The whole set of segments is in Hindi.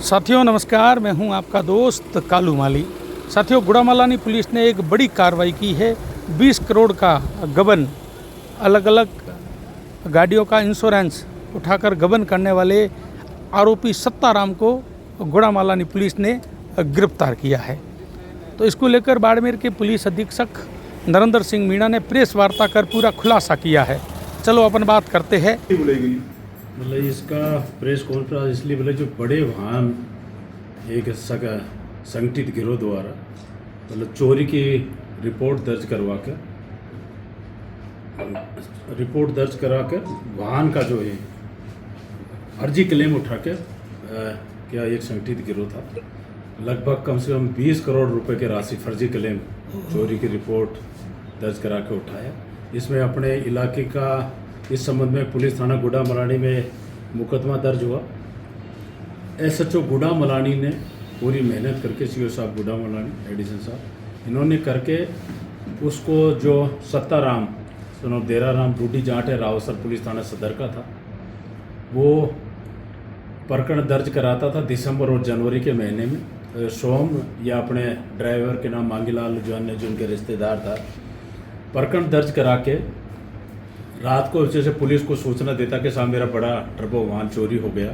साथियों नमस्कार, मैं हूं आपका दोस्त कालू माली। साथियों, गुड़ामालानी पुलिस ने एक बड़ी कार्रवाई की है। 20 करोड़ का गबन, अलग अलग गाड़ियों का इंश्योरेंस उठाकर गबन करने वाले आरोपी सत्ताराम को गुड़ामालानी पुलिस ने गिरफ्तार किया है। तो इसको लेकर बाड़मेर के पुलिस अधीक्षक नरेंद्र सिंह मीणा ने प्रेस वार्ता कर पूरा खुलासा किया है। चलो अपन बात करते हैं। मतलब इसका प्रेस कॉन्फ्रेंस इसलिए बोले, जो बड़े वाहन एक संगठित गिरोह द्वारा मतलब चोरी की रिपोर्ट दर्ज करा कर वाहन का जो है फर्जी क्लेम उठा के क्या एक संगठित गिरोह था, लगभग कम से कम 20 करोड़ रुपए के राशि फर्जी क्लेम चोरी की रिपोर्ट दर्ज करा के उठाया। इसमें अपने इलाके का इस संबंध में पुलिस थाना गुड़ामलानी में मुकदमा दर्ज हुआ। एसएचओ गुड़ामलानी ने पूरी मेहनत करके, सीओ साहब गुड़ामलानी, एडिशन साहब, इन्होंने करके उसको जो सत्ताराम देराराम डूडी जाट है, रावसर पुलिस थाना सदर का था, वो प्रकरण दर्ज कराता था दिसंबर और जनवरी के महीने में। सोम या अपने ड्राइवर के नाम मांगीलाल जो उनके रिश्तेदार था, प्रकरण दर्ज करा के रात को जैसे पुलिस को सूचना देता कि साहब मेरा बड़ा टर्बो वाहन चोरी हो गया,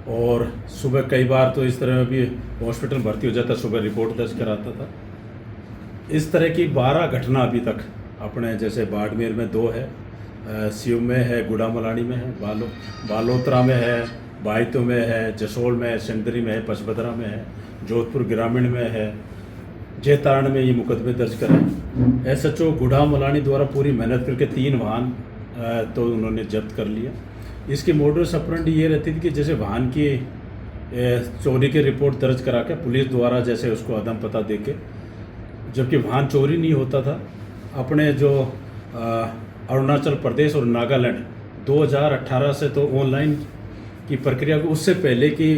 और सुबह कई बार तो इस तरह में भी हॉस्पिटल भर्ती हो जाता, सुबह रिपोर्ट दर्ज कराता था। इस तरह की 12 घटना अभी तक अपने जैसे बाड़मेर में 2 है, सीओ में है, गुड़ामलानी में है, बालोतरा में है, बायतों में है, जसोल में है, सिंदरी में है, पचबदरा में है, जोधपुर ग्रामीण में है, जेतारण में ये मुकदमे दर्ज कराए। एसएचओ गुड़ामलानी द्वारा पूरी मेहनत करके 3 वाहन तो उन्होंने जब्त कर लिया। इसकी मोडस ऑपरेंडी ये रहती थी कि जैसे वाहन की चोरी की रिपोर्ट दर्ज करा के पुलिस द्वारा जैसे उसको अदम पता देके, जबकि वाहन चोरी नहीं होता था, अपने जो अरुणाचल प्रदेश और नागालैंड 2018 से तो ऑनलाइन की प्रक्रिया, उससे पहले कि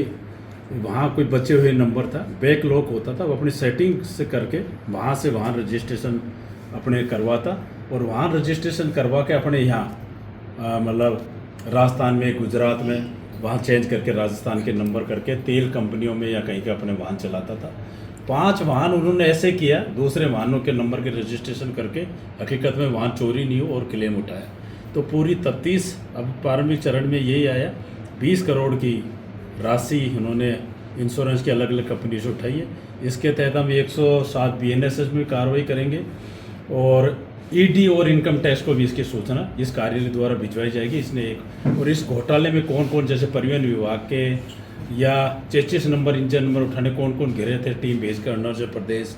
वहाँ कोई बचे हुए नंबर था, बैकलॉग होता था, वो अपनी सेटिंग से करके वहाँ से वाहन रजिस्ट्रेशन अपने करवाता, और वाहन रजिस्ट्रेशन करवा के अपने यहाँ मतलब राजस्थान में, गुजरात में वहाँ चेंज करके राजस्थान के नंबर करके तेल कंपनियों में या कहीं का अपने वाहन चलाता था। 5 वाहन उन्होंने ऐसे किया, दूसरे वाहनों के नंबर के रजिस्ट्रेशन करके, हकीकत में वाहन चोरी नहीं हो और क्लेम उठाया। तो पूरी तफ्तीश अब प्रारंभिक चरण में यही आया, 20 करोड़ की राशि उन्होंने इंश्योरेंस की अलग अलग कंपनी से उठाई है। इसके तहत हम 107 BNSS में कार्रवाई करेंगे, और ईडी और इनकम टैक्स को भी इसकी सूचना इस कार्यालय द्वारा भिजवाई जाएगी। और इस घोटाले में कौन कौन, जैसे परिवहन विभाग के या चेचिस नंबर, इंजन नंबर उठाने कौन कौन घिरे थे, टीम भेज कर अरुणाचल प्रदेश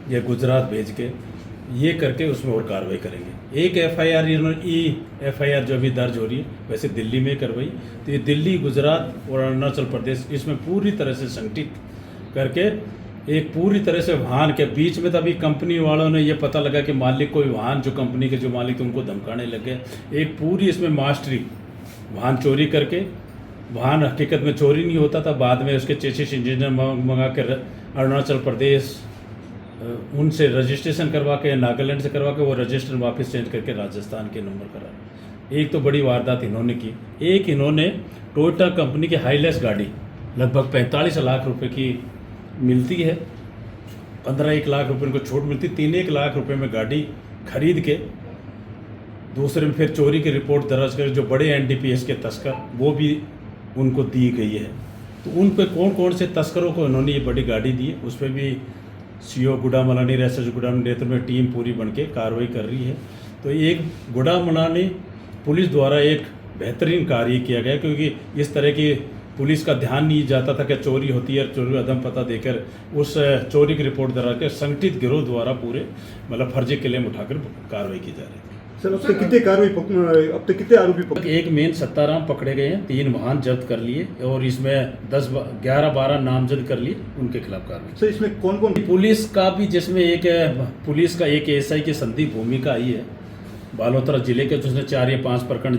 या गुजरात भेज के, ये करके उसमें और कार्रवाई करेंगे। एक FIR जो अभी दर्ज हो रही है, वैसे दिल्ली में करवाई, तो ये दिल्ली, गुजरात और अरुणाचल प्रदेश, इसमें पूरी तरह से संगठित करके एक पूरी तरह से वाहन के बीच में, तभी कंपनी वालों ने ये पता लगा कि मालिक कोई वाहन, जो कंपनी के जो मालिक थे उनको धमकाने लगे। एक पूरी इसमें मास्टरी, वाहन चोरी करके, वाहन हकीकत में चोरी नहीं होता था, बाद में उसके चेसिस इंजीनियर मंगा कर अरुणाचल प्रदेश उनसे रजिस्ट्रेशन करवा के, नागालैंड से करवा के वो रजिस्ट्रेशन वापस चेंज करके राजस्थान के नंबर करा। एक तो बड़ी वारदात इन्होंने की। एक इन्होंने टोयोटा कंपनी की हाईलेस गाड़ी लगभग 45 लाख रुपए की मिलती है, 15-1 लाख रुपए उनको छूट मिलती, 3-1 लाख रुपए में गाड़ी खरीद के दूसरे में फिर चोरी की रिपोर्ट दर्ज कर, जो बड़े NDPS के तस्कर, वो भी उनको दी गई है। तो उन पे कौन कौन से तस्करों को इन्होंने ये बड़ी गाड़ी दी है, उस पर भी सीओ गुड़ामलानी, एसएचओ गुड़ामलानी नेतृत्व में टीम पूरी बनके कार्रवाई कर रही है। तो एक गुड़ामलानी पुलिस द्वारा एक बेहतरीन कार्य किया गया, क्योंकि इस तरह की पुलिस का ध्यान नहीं जाता था कि चोरी होती है, चोरी अदम पता देकर उस चोरी की रिपोर्ट दर्ज कर संगठित गिरोह द्वारा पूरे मतलब फर्जी क्लेम उठाकर कार्रवाई की जा रही है। सर, अब तक कितने आरोपी पकड़े? एक मेन सत्ताराम पकड़े गए हैं, 3 वाहन जब्त कर लिए, और इसमें 11-12 नामजद कर लिए, उनके खिलाफ कार्रवाई। सर, इसमें कौन कौन? पुलिस का भी, जिसमें एक पुलिस का एक SI की संदिग्ध भूमिका आई है बालोतरा जिले के, जिसने 4 या 5 प्रकरण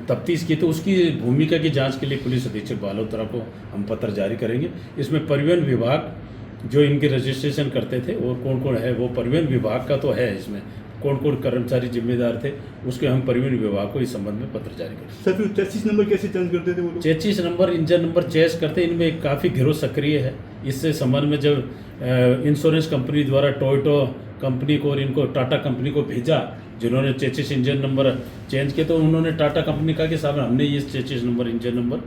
तफ्तीश की, तो उसकी भूमिका की जांच के लिए पुलिस अधीक्षक बालोतरा को हम पत्र जारी करेंगे। इसमें परिवहन विभाग जो इनके रजिस्ट्रेशन करते थे और कौन कौन है, वो परिवहन विभाग का तो है, इसमें कौन कौन कर्मचारी जिम्मेदार थे, उसके हम परिवहन विभाग को इस संबंध में पत्र जारी करें। सर फिर चेसिस नंबर कैसे चेंज करते थे वो लोग? Chassis number, engine number change करते, इनमें काफ़ी गिरोह सक्रिय है। इससे संबंध में जब इंश्योरेंस कंपनी द्वारा टोयोटो कंपनी को और इनको टाटा कंपनी को भेजा, जिन्होंने चेचिस इंजन नंबर चेंज किया, तो उन्होंने टाटा कंपनी कहा कि साहब हमने ये चेचिस नंबर इंजन नंबर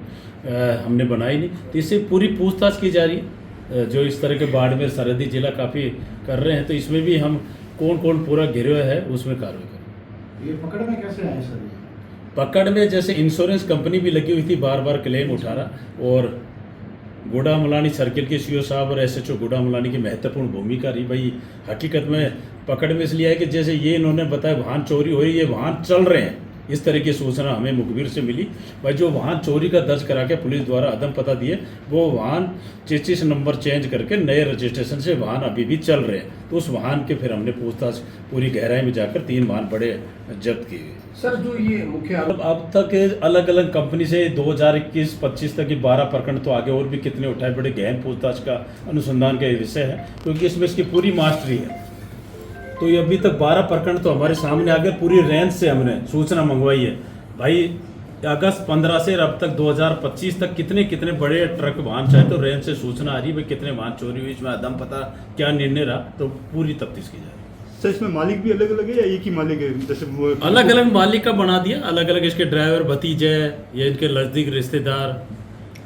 हमने बनाई नहीं। तो इससे पूरी पूछताछ की जा रही है। जो इस तरह के बाड़मेर सरहदी जिला काफ़ी कर रहे हैं, तो इसमें भी हम कौन कौन पूरा गिरोह है उसमें कार्रवाई करें। ये पकड़ में कैसे आए सर? पकड़ में जैसे इंश्योरेंस कंपनी भी लगी हुई थी, बार बार क्लेम उठा रहा, और गुड़ामलानी सर्किल के सीओ साहब और एसएचओ गुड़ामलानी की महत्वपूर्ण भूमिका रही। भाई हकीकत में पकड़ में इसलिए है कि जैसे ये इन्होंने बताया वाहन चोरी हुई, ये वाहन चल रहे हैं, इस तरह की सूचना हमें मुखबिर से मिली। भाई जो वाहन चोरी का दर्ज करा के पुलिस द्वारा अदम पता दिए, वो वाहन चेचिस नंबर चेंज करके नए रजिस्ट्रेशन से वाहन अभी भी चल रहे हैं। तो उस वाहन के फिर हमने पूछताछ पूरी गहराई में जाकर 3 वाहन बड़े जब्त किए। सर जो ये मुख्य आरोप अब तक अलग अलग कंपनी से 2021-25 तक की 12 प्रकरण, तो आगे और भी कितने उठाए, बड़े गहन पूछताछ का अनुसंधान का विषय है, क्योंकि इसमें इसकी पूरी मास्टरी है। तो ये अभी तक 12 प्रकरण तो हमारे सामने आ गए, पूरी रेंज से हमने सूचना मंगवाई है। भाई अगस्त 15 से अब तक 2025 तक कितने कितने बड़े ट्रक वाहन चाहे, तो रेंज से सूचना आ रही है भाई कितने वाहन चोरी हुई, इसमें अदम पता क्या निर्णय रहा, तो पूरी तफ्तीश की जा रही है। सर इसमें मालिक भी अलग अलग है या एक ही मालिक है? जैसे वो अलग अलग मालिक का बना दिया, अलग अलग इसके ड्राइवर भतीजे या इनके नजदीक रिश्तेदार,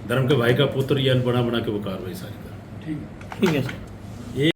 धर्म के भाई का पुत्र, या बना बना के वो कार्रवाई सारी कर। ठीक है सर।